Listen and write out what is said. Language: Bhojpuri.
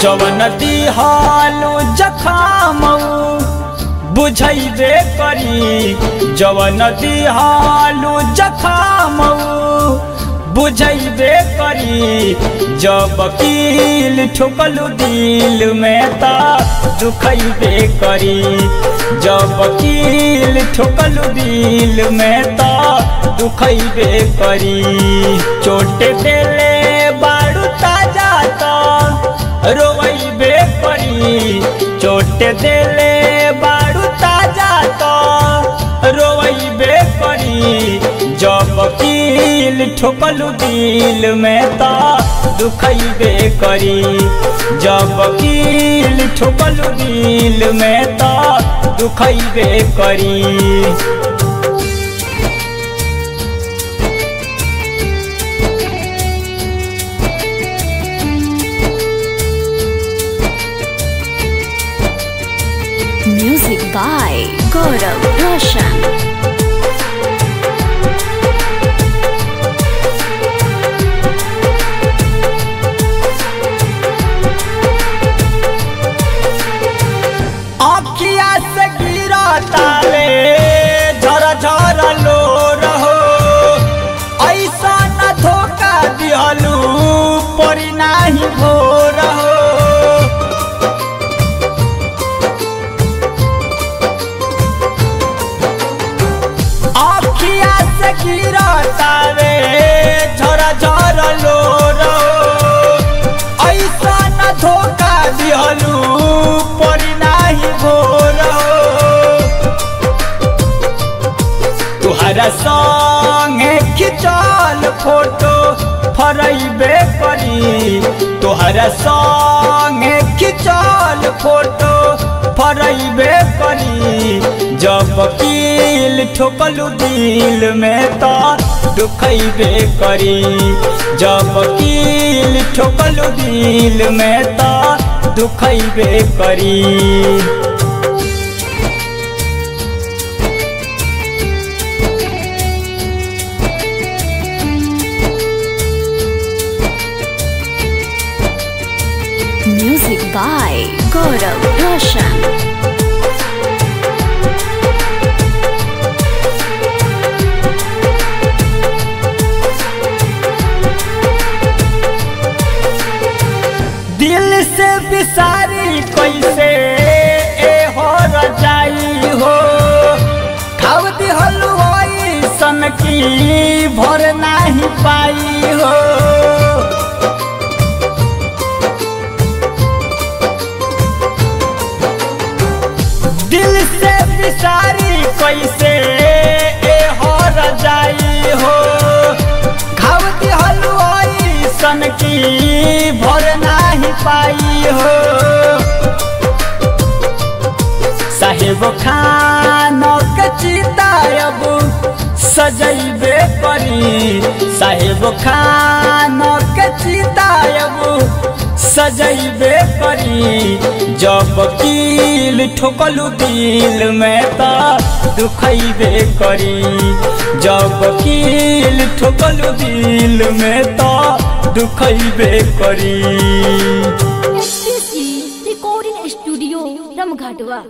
जवन दिहालू जखाम बुझैबे करी, जवन दिहालू जखाम बुझैबे करी। जब कील ठोकलू दिल में ता दुखैबे करी, जब कील ठोकलू दिल में ता दुखैबे करी। चोट देले बारू ताजा ता रोवैबे करी, चोट देले बारू ताजा ता रोवैबे करी। जब कील ठोकलू दिल में ता दुखैबे करी, जब कील ठोकलू दिल में ता दुखैबे करी। Music by Gaurav Roshan. आँखिया से गिरा तारे झर झर लो रहो, ऐसा न धोखा दिहलू परी नाही भो रहो। आँखिया से गिरा तारे झर झर लो रहो, ऐसा न धोखा दिहलू परी नाही भो रहो। तुहरा संगे खिंचल फोटो फरैबे करी, तुहरा संगे खिंचल फोटो फरैबे करी। जब कील ठोकलू दिल में ता दुखैबे करी, जब कील ठोकलू दिल में ता दुखैबे करी। Music by Gaurav Roshan. दिल से बिसारी कैसे ए हो रजाई हो, खाव दिहलू सन की भर नहीं पाई हो। दिल से बिसारी कैसे ए हो रजाई हो, घाव दिहलू सन की भर नहीं पाई हो। साहेब खानों के चितायब सजैबे करी, साहेब खानों के चितायब सजैबे करी। जब कील ठोकलू दिल में ता दुखैबे करी, जब कील ठोकलू दिल में ता दुखैबे करी। SPC Recording Studio, Ramghatwa।